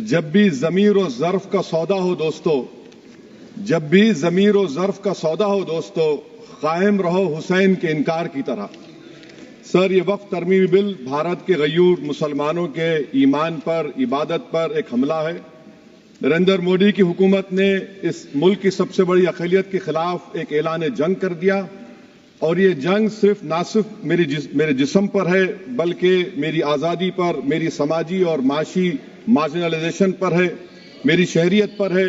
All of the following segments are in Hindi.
जब भी ज़मीर और ज़र्फ का सौदा हो दोस्तों, जब भी ज़मीर और ज़र्फ का सौदा हो दोस्तों, कायम रहो हुसैन के इनकार की तरह। सर, ये वक्फ तरमीमी बिल भारत के गयूर मुसलमानों के ईमान पर, इबादत पर एक हमला है। नरेंद्र मोदी की हुकूमत ने इस मुल्क की सबसे बड़ी अक़लियत के खिलाफ एक ऐलान जंग कर दिया और ये जंग ना सिर्फ मेरे जिस्म पर है, बल्कि मेरी आज़ादी पर, मेरी समाजी और माशी मार्जिनलाइजेशन पर है, मेरी शहरियत पर है,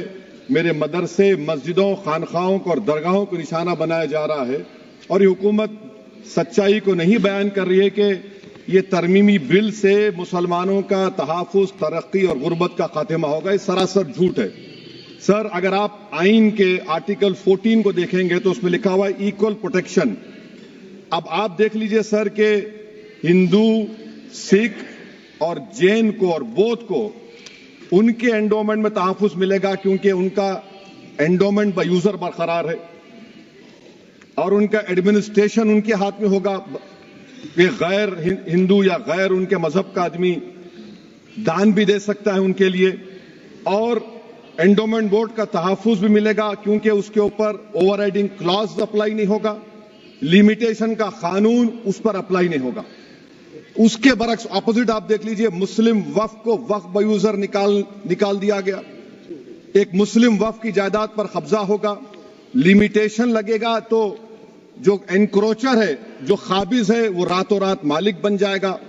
मेरे मदरसे, मस्जिदों, खानखाहों को और दरगाहों को निशाना बनाया जा रहा है। और ये हुकूमत सच्चाई को नहीं बयान कर रही है कि ये तरमीमी बिल से मुसलमानों का तहफ़्फ़ुज़, तरक्की और गुर्बत का खात्मा होगा। ये सरासर झूठ है। सर, अगर आप आइन के आर्टिकल 14 को देखेंगे तो उसमें लिखा हुआ है इक्वल प्रोटेक्शन। अब आप देख लीजिए सर के हिंदू, सिख और जैन को और बौद्ध को उनके एंडोमेंट में तहफ़्फ़ुज़ मिलेगा क्योंकि उनका एंडोमेंट बाय यूजर बरकरार है और उनका एडमिनिस्ट्रेशन उनके हाथ में होगा। कि गैर हिंदू या गैर उनके मजहब का आदमी दान भी दे सकता है उनके लिए, और एंडोमेंट बोर्ड का तहफ़्फ़ुज़ भी मिलेगा क्योंकि उसके ऊपर ओवरराइडिंग क्लॉज अप्लाई नहीं होगा, लिमिटेशन का कानून उस पर अप्लाई नहीं होगा। उसके बरक्स ऑपोजिट आप देख लीजिए, मुस्लिम वक्फ को वक्फ बाय यूजर निकाल दिया गया। एक मुस्लिम वक्फ की जायदाद पर कब्जा होगा, लिमिटेशन लगेगा तो जो एनक्रोचर है, जो खाबिज है, वो रातों रात मालिक बन जाएगा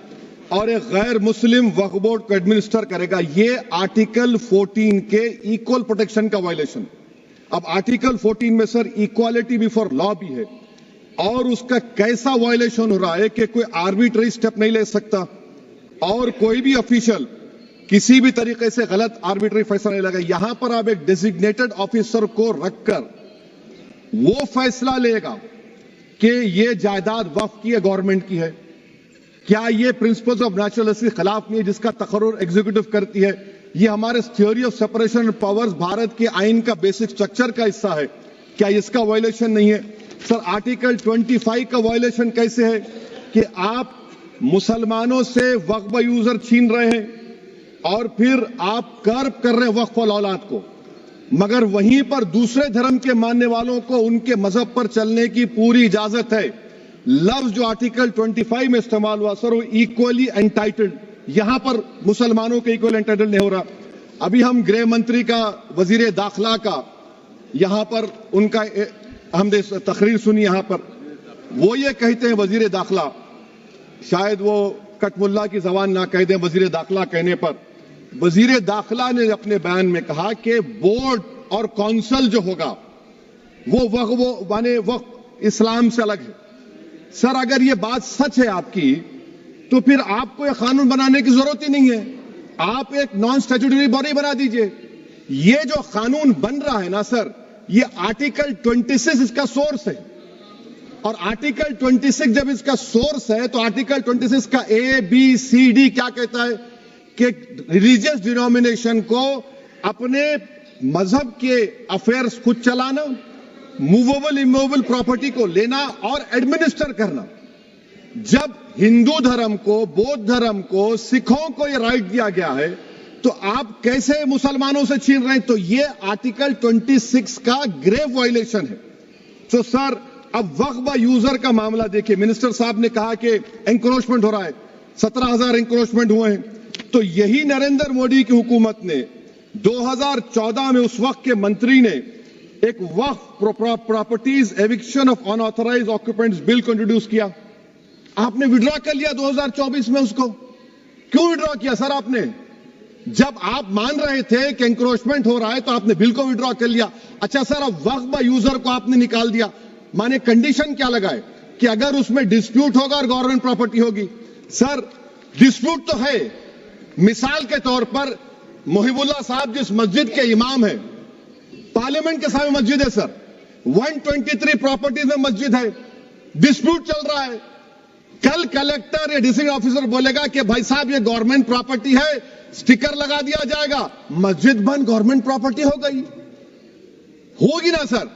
और एक गैर मुस्लिम वक्फ बोर्ड को एडमिनिस्टर करेगा। ये आर्टिकल 14 के इक्वल प्रोटेक्शन का वायलेशन। अब आर्टिकल 14 में सर इक्वालिटी बिफोर लॉ भी है और उसका कैसा वायलेशन हो रहा है कि कोई आर्बिट्ररी स्टेप नहीं ले सकता और कोई भी ऑफिशियल किसी भी तरीके से गलत आर्बिट्ररी फैसला नहीं लगा। यहां पर आप एक डेजिग्नेटेड ऑफिसर को रखकर वो फैसला लेगा कि ये जायदाद वक्फ की है, गवर्नमेंट की है। क्या ये प्रिंसिपल्स ऑफ नेचुरलिटी के खिलाफ नहीं है जिसका तकर्रुर एग्जीक्यूटिव करती है? ये हमारे theory of separation of powers Bharat के आइन का बेसिक स्ट्रक्चर का हिस्सा है। क्या इसका वायलेशन नहीं है? सर, आर्टिकल 25 का वायलेशन कैसे है कि आप मुसलमानों से वक्फ बाय यूजर छीन रहे हैं और फिर आप कर्ब कर रहे हैं वक्फ वाल औलाद को, मगर वहीं पर दूसरे धर्म के मानने वालों को उनके मजहब पर चलने की पूरी इजाजत है। लफ्ज जो आर्टिकल 25 में इस्तेमाल हुआ सर, वो इक्वली एंटाइटल्ड, यहां पर मुसलमानों के इक्वल एंटाइटल्ड नहीं हो रहा। अभी हम गृह मंत्री का, वजीर दाखिला का यहां पर उनका हमने तकरीर सुनी, यहां पर वो ये कहते हैं, वजीर दाखिला, शायद वो कटमुल्ला की जबान ना कह दें, वजीर दाखिला कहने पर वजीर दाखिला ने अपने बयान में कहा कि बोर्ड और काउंसिल जो होगा वो माने वक्फ इस्लाम से अलग है। सर, अगर ये बात सच है आपकी तो फिर आपको एक कानून बनाने की जरूरत ही नहीं है, आप एक नॉन स्टैट्यूटरी बॉडी बना दीजिए। ये जो कानून बन रहा है ना सर, ये आर्टिकल 26 इसका सोर्स है और आर्टिकल 26 जब इसका सोर्स है तो आर्टिकल 26 का ABCD क्या कहता है कि रिलीजियस डिनोमिनेशन को अपने मजहब के अफेयर्स खुद चलाना, मूवेबल इमूवेबल प्रॉपर्टी को लेना और एडमिनिस्टर करना। जब हिंदू धर्म को, बौद्ध धर्म को, सिखों को यह राइट दिया गया है तो आप कैसे मुसलमानों से छीन रहे हैं? तो यह आर्टिकल 26 का ग्रेव वायलेशन है। तो सर, अब वक्फ बाय यूजर का मामला देखिए, मिनिस्टर साहब ने कहा कि एंक्रोचमेंट हो रहा है, 17,000 एंक्रोचमेंट हुए हैं। तो यही नरेंद्र मोदी की हुकूमत ने 2014 में उस वक्त के मंत्री ने एक Waqf properties eviction of unauthorised occupants bill को इंट्रोड्यूस किया। आपने विड्रॉ कर लिया 2024 में उसको। क्यों विड्रॉ किया सर आपने? जब आप मान रहे थे कि एंक्रोचमेंट हो रहा है तो आपने बिल को विड्रॉ कर लिया। अच्छा सर, अब वक्फ बाय यूजर को आपने निकाल दिया, माने कंडीशन क्या लगाए कि अगर उसमें डिस्प्यूट होगा और गवर्नमेंट प्रॉपर्टी होगी। सर, डिस्प्यूट तो है। मिसाल के तौर पर मोहिबुल्लाह साहब जिस मस्जिद के इमाम है, पार्लियामेंट के सामने मस्जिद है सर, 123 प्रॉपर्टीज में मस्जिद है, डिस्प्यूट चल रहा है। कल कलेक्टर या डिस्ट्रिक्ट ऑफिसर बोलेगा कि भाई साहब ये गवर्नमेंट प्रॉपर्टी है, स्टिकर लगा दिया जाएगा, मस्जिद बंद, गवर्नमेंट प्रॉपर्टी हो गई, होगी ना सर?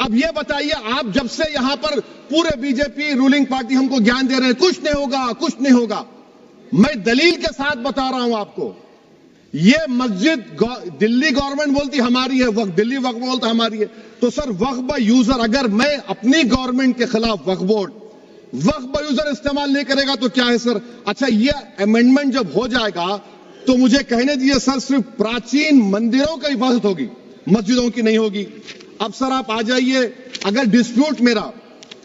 अब ये बताइए, आप जब से यहां पर पूरे बीजेपी रूलिंग पार्टी हमको ज्ञान दे रहे हैं कुछ नहीं होगा, कुछ नहीं होगा, मैं दलील के साथ बता रहा हूं आपको ये मस्जिद दिल्ली गवर्नमेंट बोलती हमारी है, वक्फ दिल्ली वक्फ बोलता हमारी है। तो सर वक्फ बाय यूजर, अगर मैं अपनी गवर्नमेंट के खिलाफ वक्फ बोर्ड वक्फ बाय यूजर इस्तेमाल नहीं करेगा तो क्या है सर? अच्छा, ये अमेंडमेंट जब हो जाएगा तो मुझे कहने दीजिए सर, सिर्फ प्राचीन मंदिरों की हिफाजत होगी, मस्जिदों की नहीं होगी। अब सर आप आ जाइए, अगर डिस्प्यूट मेरा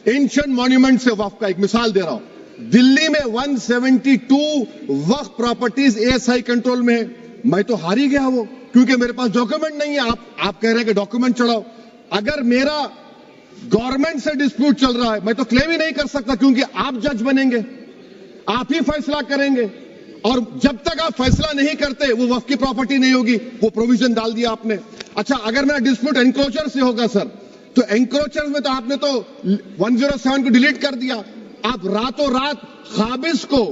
एंशिएंट मॉन्यूमेंट से वक्फ का, एक मिसाल दे रहा हूं, दिल्ली में 172 वक्फ प्रॉपर्टीज एएसआई कंट्रोल में है, मैं तो हार ही गया वो, क्योंकि मेरे पास डॉक्यूमेंट नहीं है। आप कह रहे हैं कि डॉक्यूमेंट चढ़ाओ। अगर मेरा गवर्नमेंट से डिस्प्यूट चल रहा है, मैं तो क्लेम ही नहीं कर सकता, क्योंकि आप जज बनेंगे, आप ही फैसला करेंगे, और जब तक आप फैसला नहीं करते वो वक्फ की प्रॉपर्टी नहीं होगी। वो प्रोविजन डाल दिया आपने। अच्छा, अगर मेरा डिस्प्यूट एनक्रोचर से होगा सर, तो एनक्रोचर में तो आपने तो 107 को डिलीट कर दिया। आप रातों रात खाबिज को,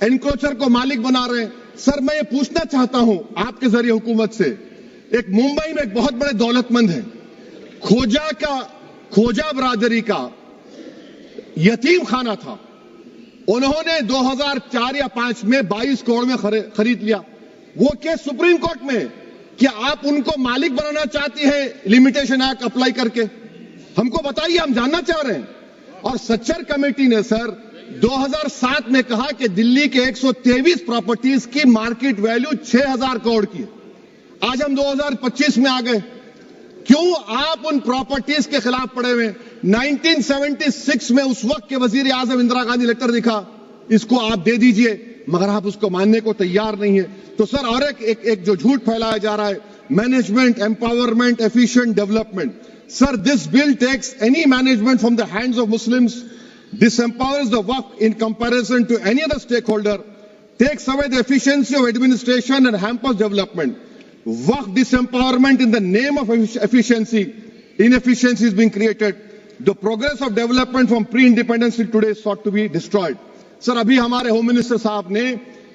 एनक्रोचर को मालिक बना रहे हैं। सर मैं ये पूछना चाहता हूं आपके जरिए हुकूमत से, एक मुंबई में एक बहुत बड़े दौलतमंद है, खोजा बरादरी का यतीम खाना था, उन्होंने 2004 या 5 में 22 करोड़ में खरीद लिया। वो केस सुप्रीम कोर्ट में, क्या आप उनको मालिक बनाना चाहती हैं लिमिटेशन एक्ट अप्लाई करके? हमको बताइए, हम जानना चाह रहे हैं। और सच्चर कमेटी ने सर 2007 में कहा कि दिल्ली के 123 प्रॉपर्टीज की मार्केट वैल्यू 6000 करोड़ की है। आज हम 2025 में आ गए, क्यों आप उन प्रॉपर्टीज के खिलाफ पड़े हुए? 1976 में उस वक्त के वजीर आजम इंदिरा गांधी लेटर लिखा, इसको आप दे दीजिए, मगर आप उसको मानने को तैयार नहीं है। तो सर और एक जो झूठ फैलाया जा रहा है, management, empowerment, efficient development. Sir this bill takes any management from the hands of Muslims, disempowers the waqf in comparison to any other stakeholder, takes away the efficiency of administration and hampers development. Waqf disempowerment in the name of efficiency, inefficiency is being created. The progress of development from pre-independence till today sought to be destroyed. Sir अभी हमारे होम मिनिस्टर साहब ने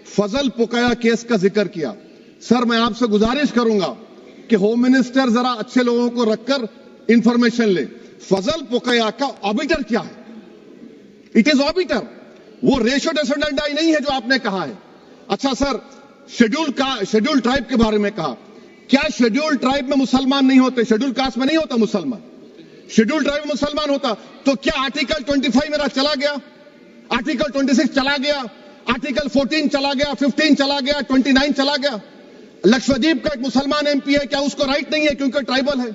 फजल पुकाया केस का जिक्र किया। सर मैं आपसे गुजारिश करूंगा कि होम मिनिस्टर जरा अच्छे लोगों को रखकर इंफॉर्मेशन ले। फजल पुकाया का ऑबिटर क्या है? इट इज ऑबिटर, वो रेशियो डिसेंडेंटाई नहीं है जो आपने कहा है। अच्छा सर, शेड्यूल ट्राइब के बारे में कहा, क्या शेड्यूल ट्राइब में मुसलमान नहीं होते? शेड्यूल कास्ट में नहीं होता मुसलमान, शेड्यूल ट्राइब में मुसलमान होता। तो क्या आर्टिकल 25 मेरा चला गया, आर्टिकल 26 चला गया, आर्टिकल 14 चला गया, 15 चला गया, 29 चला गया? लक्षद्वीप का एक मुसलमान एमपी है, क्या उसको राइट नहीं है क्योंकि ट्राइबल है?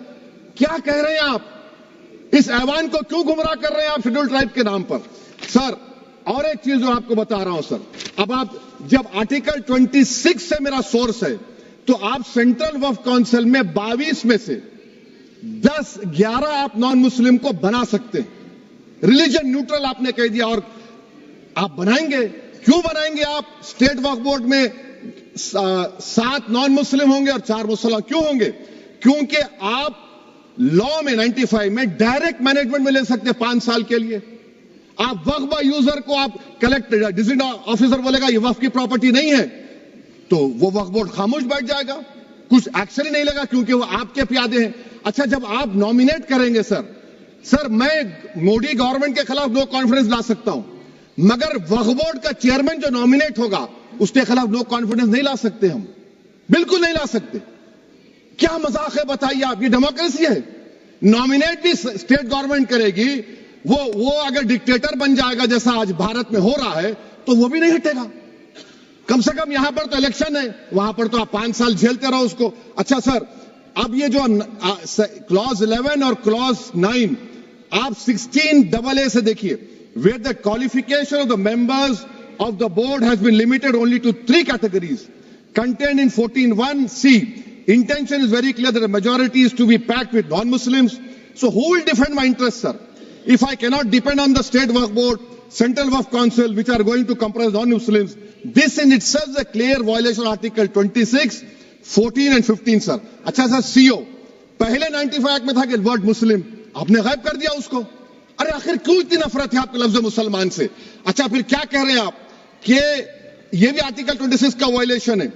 क्या कह रहे हैं आप? इस ऐवान को क्यों गुमराह कर रहे हैं आप शेड्यूल ट्राइब के नाम पर? सर और एक चीज जो आपको बता रहा हूं सर, अब आप जब आर्टिकल 26 से मेरा सोर्स है, तो आप सेंट्रल वक्फ काउंसिल में 22 में से 11 आप नॉन मुस्लिम को बना सकते हैं। रिलीजन न्यूट्रल आपने कह दिया, और आप बनाएंगे, क्यों बनाएंगे आप? स्टेट वक्फ बोर्ड में 7 नॉन मुस्लिम होंगे और 4 मुसलमान। क्यों होंगे? क्योंकि आप लॉ में 95 में डायरेक्ट मैनेजमेंट में ले सकते हैं 5 साल के लिए। आप वक्फ बाय यूजर को आप कलेक्ट डिस्ट्रिक्ट ऑफिसर बोलेगा ये वक्फ की प्रॉपर्टी नहीं है, तो वो वक्फ बोर्ड खामोश बैठ जाएगा, कुछ एक्शन ही नहीं लेगा, क्योंकि वो आपके प्यादे हैं। अच्छा, जब आप नॉमिनेट करेंगे सर मैं मोदी गवर्नमेंट के खिलाफ नो कॉन्फिडेंस ला सकता हूं, मगर वक्फ बोर्ड का चेयरमैन जो नॉमिनेट होगा उसके खिलाफ नो कॉन्फिडेंस नहीं ला सकते, हम बिल्कुल नहीं ला सकते। क्या मजाक है बताइए आप? ये डेमोक्रेसी है। नॉमिनेट भी स्टेट गवर्नमेंट करेगी, वो अगर डिक्टेटर बन जाएगा जैसा आज भारत में हो रहा है, तो वो भी नहीं हटेगा। कम से कम यहां पर तो इलेक्शन है, वहां पर तो आप 5 साल झेलते रहो उसको। अच्छा सर, अब ये जो क्लॉज 11 और क्लॉज 9 आप 16AA से देखिए, where the qualification of the members of the board has been limited only to 3 categories contained in 14(1)(c). Intention is very clear that the majority is to be packed with non-Muslims. So who will defend my interests, sir? If I cannot depend on the state waqf board, central waqf council, which are going to comprise non-Muslims, this in itself is a clear violation of Article 26, 14 and 15, sir. अच्छा सर, CO पहले 95 एक्ट में था कि वर्ड मुस्लिम, आपने गायब कर दिया उसको। अरे आखिर क्यों इतनी नफरत है आपके लफ्ज मुसलमान से? अच्छा फिर क्या कह रहे हैं आप कि ये भी आर्टिकल 26 का वायलेशन है।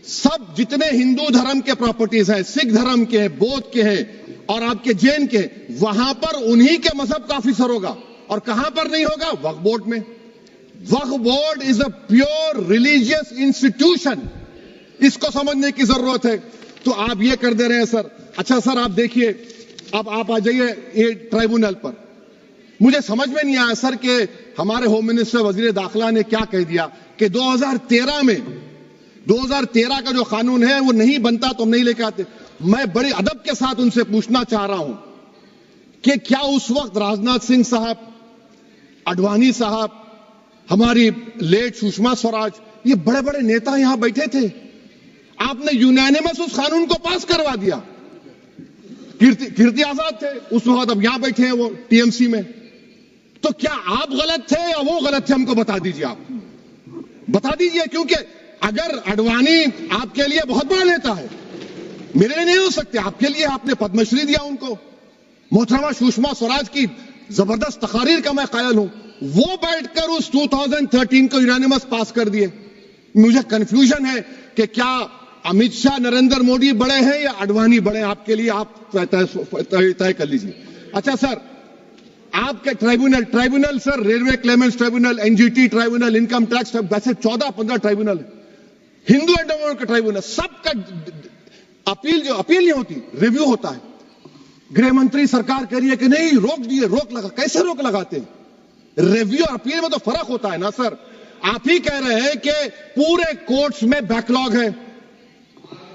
सब जितने हिंदू धर्म के प्रॉपर्टीज हैं, सिख धर्म के हैं, बौद्ध के हैं और आपके जैन के, वहां पर उन्हीं के मजहब का ऑफिसर होगा, और कहां पर नहीं होगा? वक्फ बोर्ड में। Waqf board is a pure religious institution. इसको समझने की जरूरत है। तो आप ये कर दे रहे हैं सर। अच्छा सर, आप देखिए, अब आप आ जाइए ये ट्राइब्यूनल पर। मुझे समझ में नहीं आया सर कि हमारे होम मिनिस्टर वजीर दाखिला ने क्या कह दिया कि 2013 का जो कानून है वो नहीं बनता तो हम नहीं लेके आते। मैं बड़े अदब के साथ उनसे पूछना चाह रहा हूं कि क्या उस वक्त राजनाथ सिंह साहब, अडवाणी साहब, हमारी लेट सुषमा स्वराज, ये बड़े बड़े नेता यहां बैठे थे? आपने यूनानिमस उस कानून को पास करवा दिया। कीर्ति आजाद थे उस वक्त, अब यहां बैठे हैं वो टीएमसी में। तो क्या आप गलत थे या वो गलत थे? हमको बता दीजिए, आप बता दीजिए। क्योंकि अगर अडवाणी आपके लिए बहुत बड़ा नेता है, मेरे लिए नहीं हो सकते, आपके लिए आपने पद्मश्री दिया उनको। मोहतरमा सुषमा स्वराज की जबरदस्त तकारीर का मैं कायल हूं। वो बैठकर उस 2013 को यूनानिमस पास कर दिए। मुझे कंफ्यूजन है कि क्या अमित शाह, नरेंद्र मोदी बड़े हैं या अडवाणी बड़े हैं? आपके लिए आप तय कर लीजिए। अच्छा सर, आपके tribunal sir, railway Clements tribunal, NGT tribunal, income tax, वैसे 14-15 ट्राइब्यूनल, हिंदू एंडोमेंट का ट्राइब्यूनल, सबका अपील नहीं होती, रिव्यू होता है। गृह मंत्री सरकार कह रही है कि नहीं, रोक दिए, रोक लगा। कैसे रोक लगाते हैं? रिव्यू और अपील में तो फर्क होता है ना सर। आप ही कह रहे हैं कि पूरे कोर्ट्स में बैकलॉग है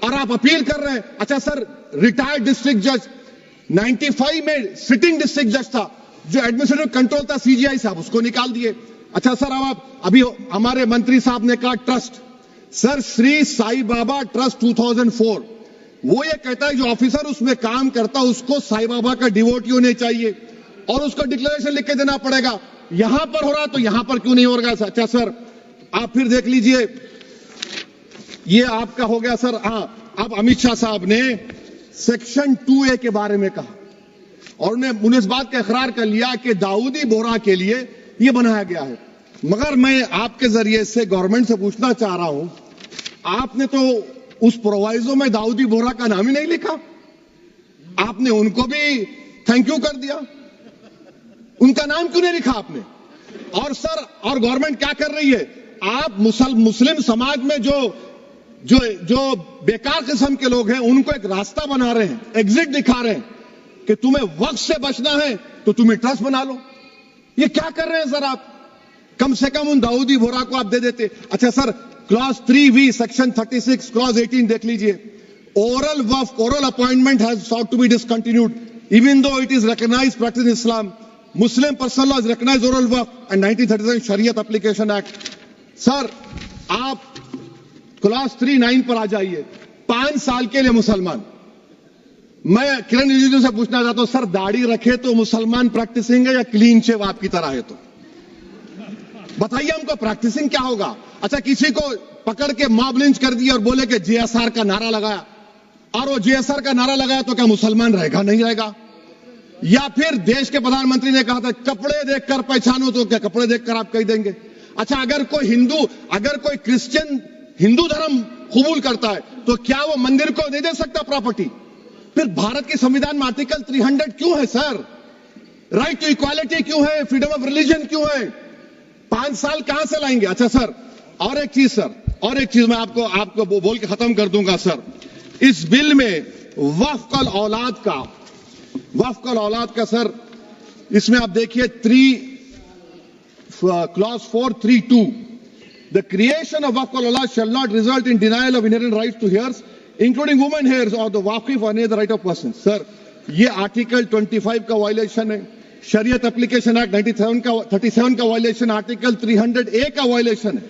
और आप अपील कर रहे हैं। अच्छा सर, रिटायर्ड डिस्ट्रिक्ट जज 95 में सिटिंग डिस्ट्रिक्ट जज था, जो एडमिनिस्ट्रेटिव कंट्रोल था सीजीआई साहब, उसको निकाल दिए। अच्छा सर, अब आप अभी हमारे मंत्री साहब ने कहा trust, sir Shri Sai Baba trust 2004, वो ये कहता है जो ऑफिसर उसमें काम करता है उसको साई बाबा का डिवोटी होने चाहिए और उसको डिक्लेरेशन लिख के देना पड़ेगा। यहां पर हो रहा तो यहां पर क्यों नहीं हो रहा? अच्छा सर, आप फिर देख लीजिए, ये आपका हो गया सर। अब अमित शाह साहब ने सेक्शन 2A के बारे में कहा और उन्होंने इस बात का इकरार कर लिया कि दाऊदी बोहरा के लिए यह बनाया गया है। मगर मैं आपके जरिए से गवर्नमेंट से पूछना चाह रहा हूं, आपने तो उस प्रोवाइजो में दाऊदी बोहरा का नाम ही नहीं लिखा। आपने उनको भी थैंक यू कर दिया, उनका नाम क्यों नहीं लिखा आपने? और सर, और गवर्नमेंट क्या कर रही है? आप मुस्लिम समाज में जो बेकार किस्म के लोग हैं उनको एक रास्ता बना रहे हैं, एग्जिट दिखा रहे हैं कि तुम्हें वक्त से बचना है तो तुम्हें ट्रस्ट बना लो। ये क्या कर रहे हैं सर आप? कम से कम उन दाऊदी बोहरा को आप दे देते। अच्छा sir, clause 3V section 36 clause 18 देख लीजिए। Oral Waqf, oral appointment has sought to be discontinued even though it is recognized practice in Islam. Muslim personal law is recognized oral waqf and 1937 Shariat Application Act. Sir, आप क्लॉज 3(9) पर आ जाइए। 5 साल के लिए मुसलमान। मैं किरण रिजिजू से पूछना चाहता हूं, सर दाढ़ी रखे तो मुसलमान प्रैक्टिसिंग है या क्लीन शेव आपकी तरह है? तो बताइए हमको, प्रैक्टिसिंग क्या होगा? अच्छा, किसी को पकड़ के मॉब लिंच कर दिया और बोले कि JSR का नारा लगाया, और वो JSR का नारा लगाया तो क्या मुसलमान रहेगा? नहीं रहेगा। या फिर देश के प्रधानमंत्री ने कहा था कपड़े देखकर पहचानो, तो क्या कपड़े देखकर आप कह देंगे? अच्छा, अगर कोई क्रिश्चियन हिंदू धर्म कबूल करता है तो क्या वो मंदिर को नहीं दे सकता प्रॉपर्टी? फिर भारत के संविधान में आर्टिकल 300 क्यों है सर? राइट टू इक्वालिटी क्यों है? फ्रीडम ऑफ रिलीजन क्यों है? 5 साल कहां से लाएंगे? अच्छा सर, और एक चीज सर, और एक चीज मैं आपको बोल के खत्म कर दूंगा सर। इस बिल में वक्फ औलाद का सर, इसमें आप देखिए clause 4(3)(2), the creation of waqf al-awlad shall not result in denial of inherent rights to heirs, including women heirs or the waqif or any other right of person. Sir, ये आर्टिकल 25 का वायलेशन है, शरीयत एप्लीकेशन एक्ट 37 का वायलेशन, आर्टिकल 300A का वायलेशन है।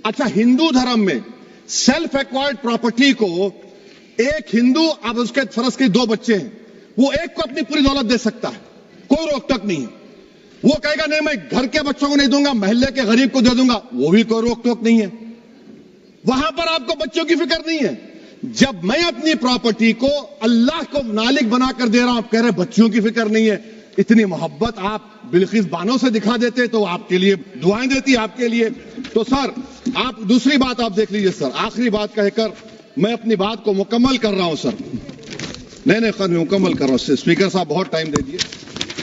अच्छा, हिंदू धर्म में सेल्फ एक्वायर्ड प्रॉपर्टी को एक हिंदू, अब उसके फर्ज के 2 बच्चे हैं, वो एक को अपनी पूरी दौलत दे सकता है, कोई रोक टोक नहीं है। वो कहेगा नहीं मैं घर के बच्चों को नहीं दूंगा, मोहल्ले के गरीब को दे दूंगा, वो भी कोई रोक टोक नहीं है। वहां पर आपको बच्चों की फिक्र नहीं है। जब मैं अपनी प्रॉपर्टी को अल्लाह को मालिक बनाकर दे रहा हूं, आप कह रहे बच्चियों की फिक्र नहीं है। इतनी मोहब्बत आप बिल्किस बानो से दिखा देते तो आपके लिए दुआएं देती आपके लिए। तो सर, आप दूसरी बात आप देख लीजिए सर, आखिरी बात कहकर मैं अपनी बात को मुकम्मल कर रहा हूं सर। नहीं खैर, मैं मुकम्मल कर रहा हूं। स्पीकर साहब बहुत टाइम दे दिए।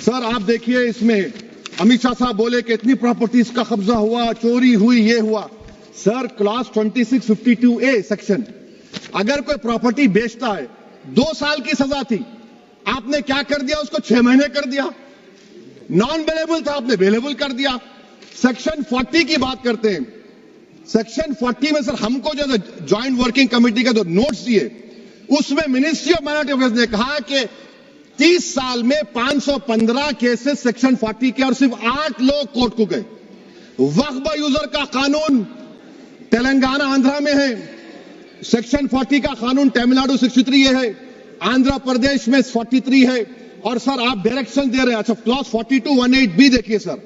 सर आप देखिए, इसमें अमित शाह साहब बोले कि इतनी प्रॉपर्टीज का कब्जा हुआ, चोरी हुई, ये हुआ। सर क्लॉज 2652A सेक्शन अगर कोई प्रॉपर्टी बेचता है 2 साल की सजा थी, आपने क्या कर दिया, उसको 6 महीने कर दिया। नॉन बेलेबल था, आपने बेलेबल कर दिया। सेक्शन 40 की बात करते हैं। सेक्शन 40 में सर हमको जो ज्वाइंट वर्किंग कमेटी का जो नोट्स दिए, उसमें मिनिस्ट्री ऑफ माइनॉरिटी अफेयर्स ने कहा कि 30 साल में 515 केसेस सेक्शन 40 के और सिर्फ 8 लोग कोर्ट को गए। वक्फ यूजर का कानून तेलंगाना आंध्रा में है, सेक्शन 40 का कानून तमिलनाडु 63 है, आंध्र प्रदेश में 43 है। और सर आप डायरेक्शन दे रहे हैं, अच्छा क्लॉज 4218B देखिए सर,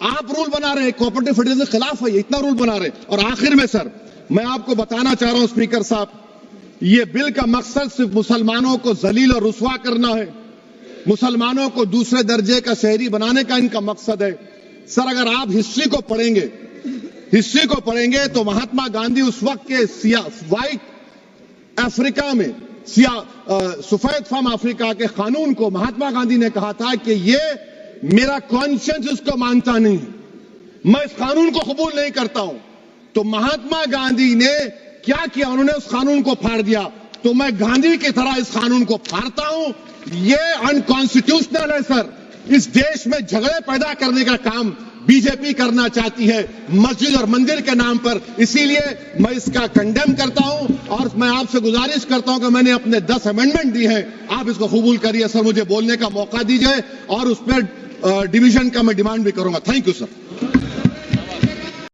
आप रूल बना रहे हैं, कोऑपरेटिव फेडरलिज्म के खिलाफ है, इतना रूल बना रहे हैं। और आखिर में सर मैं आपको बताना चाह रहा हूं स्पीकर साहब, ये बिल का मकसद सिर्फ मुसलमानों को जलील और रुस्वा करना है, मुसलमानों को दूसरे दर्जे का शहरी बनाने का इनका मकसद है। सर अगर आप हिस्ट्री को पढ़ेंगे तो महात्मा गांधी उस वक्त के व्हाइट अफ्रीका में सफेद फार्म अफ्रीका के कानून को महात्मा गांधी ने कहा था कि ये मेरा कॉन्शियंस इसको मानता नहीं, मैं इस कानून को कबूल नहीं करता हूं। तो महात्मा गांधी ने क्या किया, उन्होंने उस कानून को फाड़ दिया। तो मैं गांधी की तरह इस कानून को फाड़ता हूं। ये अनकॉन्स्टिट्यूशनल है सर। इस देश में झगड़े पैदा करने का काम बीजेपी करना चाहती है मस्जिद और मंदिर के नाम पर, इसीलिए मैं इसका कंडेम करता हूं। और मैं आपसे गुजारिश करता हूं कि मैंने अपने 10 अमेंडमेंट दी हैं, आप इसको कबूल करिए सर, मुझे बोलने का मौका दीजिए और उस पर डिवीजन का मैं डिमांड भी करूंगा। Thank you sir.